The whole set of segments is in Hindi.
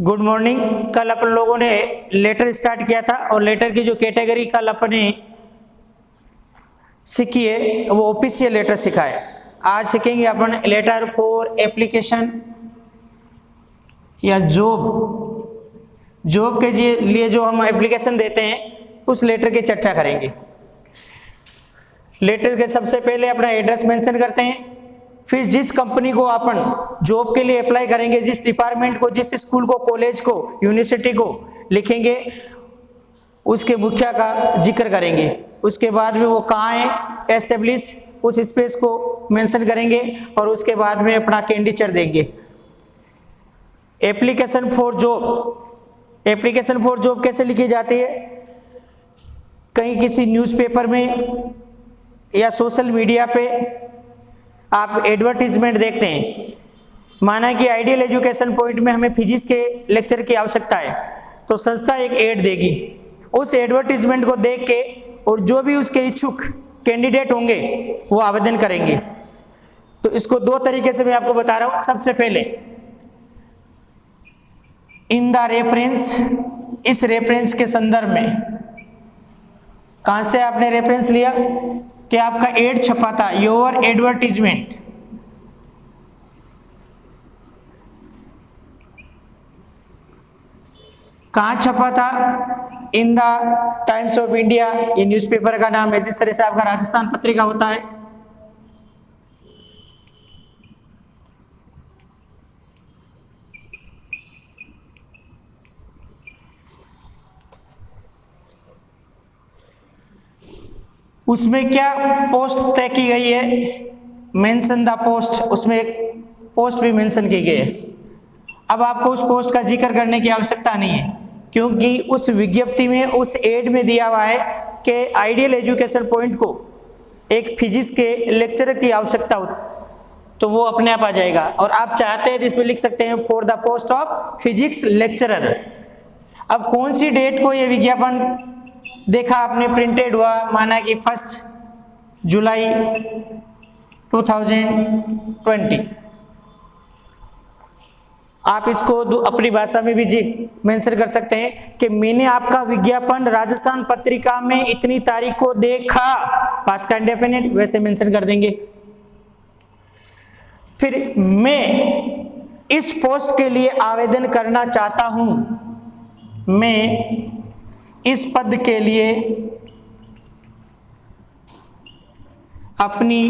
Good morning. कल अपन लोगों ने लेटर स्टार्ट किया था और लेटर की जो कैटेगरी कल अपने सीखी है वो ऑफिशियल लेटर सीखा है। आज सीखेंगे अपन लेटर फॉर एप्लीकेशन या जॉब के लिए जो हम एप्लीकेशन देते हैं उस लेटर की चर्चा करेंगे। लेटर के सबसे पहले अपना एड्रेस मेंशन करते हैं, फिर जिस कंपनी को अपन जॉब के लिए अप्लाई करेंगे, जिस डिपार्टमेंट को, जिस स्कूल को, कॉलेज को, यूनिवर्सिटी को लिखेंगे, उसके मुखिया का जिक्र करेंगे। उसके बाद में वो कहाँ है एस्टेब्लिश, उस स्पेस को मेंशन करेंगे और उसके बाद में अपना कैंडिडेचर देंगे। एप्लीकेशन फॉर जॉब कैसे लिखी जाती है? कहीं किसी न्यूज़पेपर में या सोशल मीडिया पे आप एडवर्टीजमेंट देखते हैं, माना कि आइडियल एजुकेशन पॉइंट में हमें फिजिक्स के लेक्चर की आवश्यकता है, तो संस्था एक एड देगी। उस एडवर्टीजमेंट को देख के और जो भी उसके इच्छुक कैंडिडेट होंगे वो आवेदन करेंगे। तो इसको दो तरीके से मैं आपको बता रहा हूँ। सबसे पहले इन द रेफरेंस, इस रेफरेंस के संदर्भ में। कहाँ से आपने रेफरेंस लिया कि आपका एड छपा था, योर एडवर्टीजमेंट, कहाँ छपा था? In the times of India, ये न्यूज़पेपर का नाम है, जिस तरह से आपका राजस्थान पत्रिका होता है। उसमें क्या पोस्ट तय की गई है? मेंशन द पोस्ट, उसमें एक पोस्ट भी मेंशन की गई है। अब आपको उस पोस्ट का जिक्र करने की आवश्यकता नहीं है, क्योंकि उस विज्ञप्ति में, उस एड में दिया हुआ है कि आइडियल एजुकेशन पॉइंट को एक फिजिक्स के लेक्चरर की आवश्यकता हो, तो वो अपने आप आ जाएगा। और आप चाहते हैं तो इसमें लिख सकते हैं for the post of physics lecturer. अब कौन सी डेट को ये विज्ञापन देखा आपने, प्रिंटेड हुआ, माना कि 1 जुलाई 2020। आप इसको अपनी भाषा में भी मेंशन कर सकते हैं कि मैंने आपका विज्ञापन राजस्थान पत्रिका में इतनी तारीख को देखा, पास्ट का इंडेफिनिट वैसे मेंशन कर देंगे। फिर मैं इस पोस्ट के लिए आवेदन करना चाहता हूं, मैं इस पद के लिए अपनी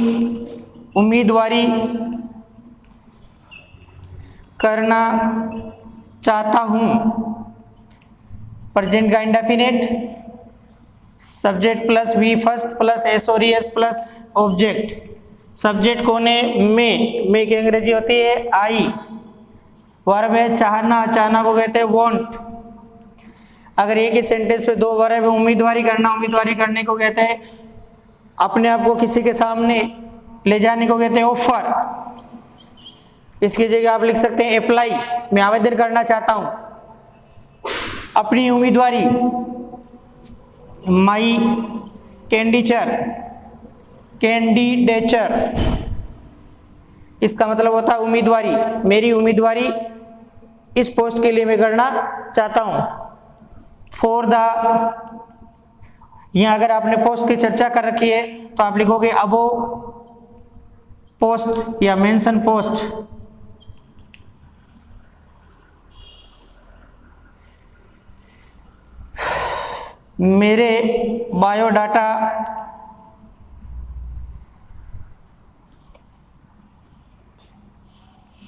उम्मीदवारी करना चाहता हूं। प्रेजेंट का indefinite, subject plus v first plus s और एस प्लस ऑब्जेक्ट। सब्जेक्ट कौन है? मैं की अंग्रेजी होती है आई। वर्ब है चाहना, चाहना को कहते हैं वांट। अगर एक ही सेंटेंस पे दो वर्ब है, उम्मीदवारी करना, उम्मीदवारी करने को कहते हैं अपने आप को किसी के सामने ले जाने को कहते हैं ऑफर। इसकी जगह आप लिख सकते हैं अप्लाई, मैं आवेदन करना चाहता हूं अपनी उम्मीदवारी। माई कैंडिडेचर, इसका मतलब होता है उम्मीदवारी, मेरी उम्मीदवारी इस पोस्ट के लिए मैं करना चाहता हूं। फॉर द, यहां अगर आपने पोस्ट की चर्चा कर रखी है तो आप लिखोगे अबो पोस्ट या मेंशन पोस्ट। मेरे बायोडाटा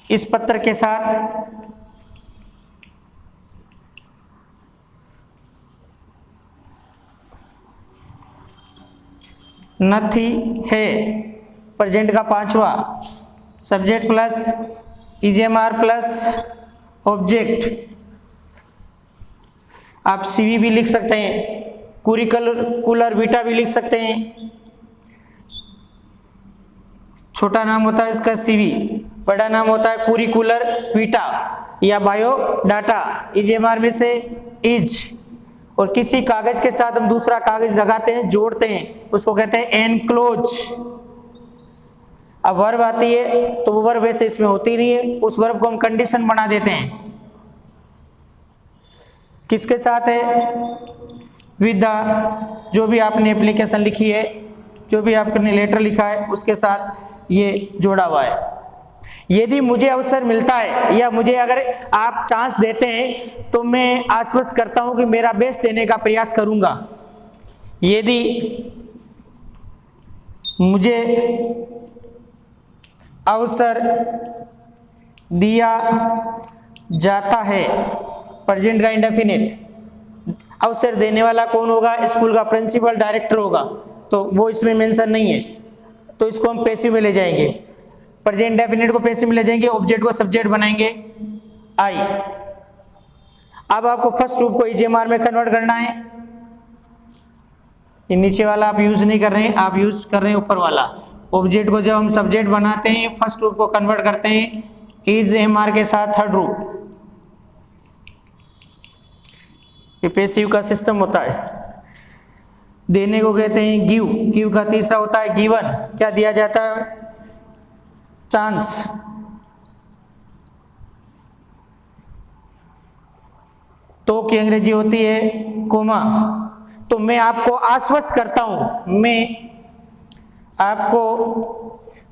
इस पत्र के साथ नथी है। प्रेजेंट का 5वां, सब्जेक्ट प्लस ईजेएमआर प्लस ऑब्जेक्ट। आप सीवी भी लिख सकते हैं, कुरिकुलर बीटा भी लिख सकते हैं। छोटा नाम होता है इसका सीवी, बड़ा नाम होता है कुरिकुलर बीटा या बायोडाटा। ईजेएमआर में से इज, और किसी कागज के साथ हम दूसरा कागज लगाते हैं, जोड़ते हैं, उसको कहते हैं एनक्लोज। अब वर्ब आती है तो वो वर्ब वैसे इसमें होती नहीं है, उस वर्ब को हम कंडीशन बना देते हैं। किसके साथ है? विद द, जो भी आपने एप्लीकेशन लिखी है, जो भी आपने लेटर लिखा है उसके साथ ये जोड़ा हुआ है। यदि मुझे अवसर मिलता है या मुझे अगर आप चांस देते हैं तो मैं आश्वस्त करता हूं कि मेरा बेस्ट देने का प्रयास करूंगा। यदि मुझे अवसर दिया जाता है, प्रेजेंट का इंडेफिनिट, अवसर देने वाला कौन होगा? स्कूल का प्रिंसिपल, डायरेक्टर होगा, तो वो इसमें मेंशन नहीं है, तो इसको हम पैसिव में ले जाएंगे। प्रेजेंट डेफिनेट को पैसिव में ले जाएंगे, ऑब्जेक्ट को सब्जेक्ट बनाएंगे आई। अब आपको फर्स्ट रूप को ईजेएमआर में कन्वर्ट करना है। ये नीचे वाला आप यूज नहीं कर रहे हैं, आप यूज कर रहे हैं ऊपर वाला। ऑब्जेक्ट को जब हम सब्जेक्ट बनाते हैं, फर्स्ट रूप को कन्वर्ट करते हैं ईजेएमआर के साथ थर्ड रूप। ये पैसिव का सिस्टम होता है। देने को कहते हैं गिव, गिव का तीसरा होता है गिवन, क्या दिया जाता है? चांस। तो की अंग्रेजी होती है कोमा। तो मैं आपको आश्वस्त करता हूं, मैं आपको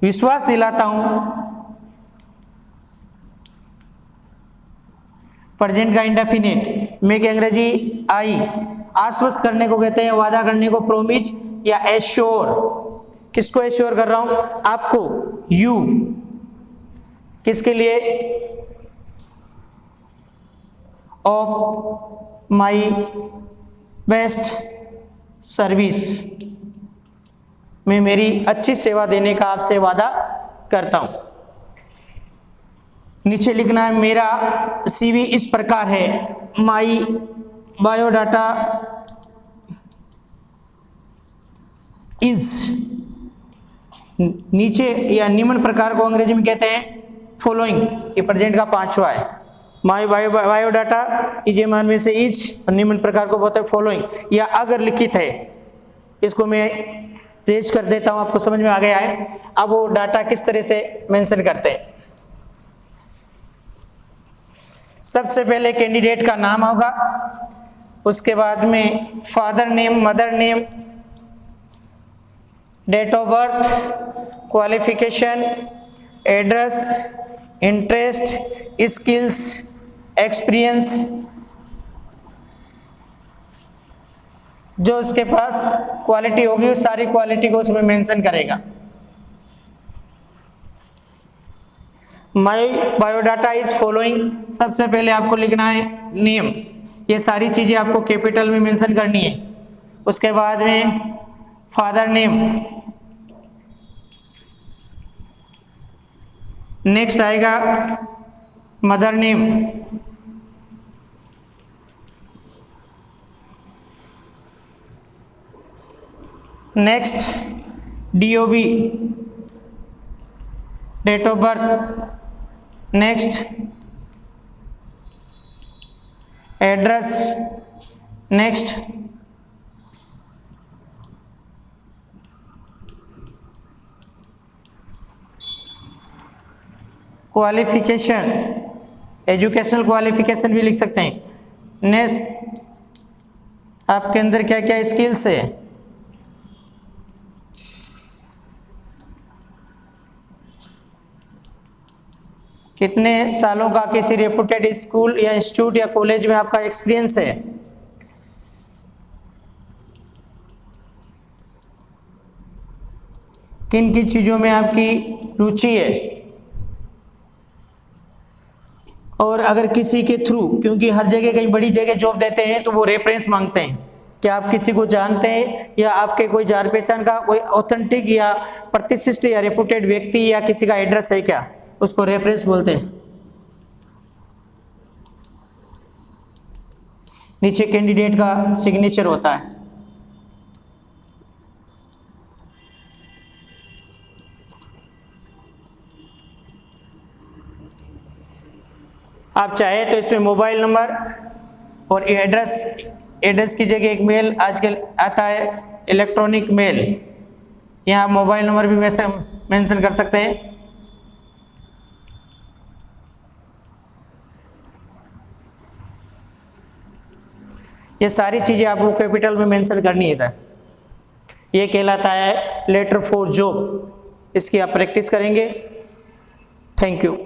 विश्वास दिलाता हूं, प्रेजेंट का इंडेफिनिट में की अंग्रेजी आई। आश्वस्त करने को कहते हैं, वादा करने को प्रोमिज या एश्योर। किसको एश्योर कर रहा हूं? आपको, यू। किसके लिए? ऑफ माई बेस्ट सर्विस, मैं मेरी अच्छी सेवा देने का आपसे वादा करता हूं। नीचे लिखना है मेरा सीवी इस प्रकार है, माई बायोडाटा इज, नीचे या निम्न प्रकार को अंग्रेजी में कहते हैं फॉलोइंग। ये प्रेजेंट का पांचवा है। माई बायोडाटा ईजेएमआर में से इज, और निम्न प्रकार को बोलते हैं फॉलोइंग या अगर लिखित है। इसको मैं पेश कर देता हूं, आपको समझ में आ गया है। अब वो डाटा किस तरह से मेंशन करते हैं। सबसे पहले कैंडिडेट का नाम होगा, उसके बाद में father name, mother name, date of birth, qualification, address, interest, skills, experience, जो उसके पास क्वालिटी होगी उस सारी क्वालिटी को उसमें मेंशन करेगा। माई बायोडाटा इज फॉलोइंग, सबसे पहले आपको लिखना है नेम, ये सारी चीजें आपको कैपिटल में मेंशन करनी है। उसके बाद में फादर नेम, नेक्स्ट आएगा mother name, next DOB, date of birth, next address, next qualification, educational qualification भी लिख सकते हैं। नेक्स्ट आपके अंदर क्या क्या स्किल्स है, कितने सालों का किसी रेपुटेड स्कूल या इंस्टीट्यूट या कॉलेज में आपका एक्सपीरियंस है, किन किन चीज़ों में आपकी रुचि है, और अगर किसी के थ्रू, क्योंकि हर जगह कहीं बड़ी जगह जॉब देते हैं तो वो रेफरेंस मांगते हैं, क्या आप किसी को जानते हैं या आपके कोई जान पहचान का कोई ऑथेंटिक या प्रतिष्ठित या रेपुटेड व्यक्ति या किसी का एड्रेस है क्या, उसको रेफरेंस बोलते हैं। नीचे कैंडिडेट का सिग्नेचर होता है। आप चाहे तो इसमें मोबाइल नंबर और एड्रेस की जगह एक मेल आजकल आता है, इलेक्ट्रॉनिक मेल, यहाँ मोबाइल नंबर भी मेंशन कर सकते हैं। ये सारी चीज़ें आपको कैपिटल में मेंशन करनी है था। ये कहलाता है लेटर फॉर जॉब। इसकी आप प्रैक्टिस करेंगे। Thank you.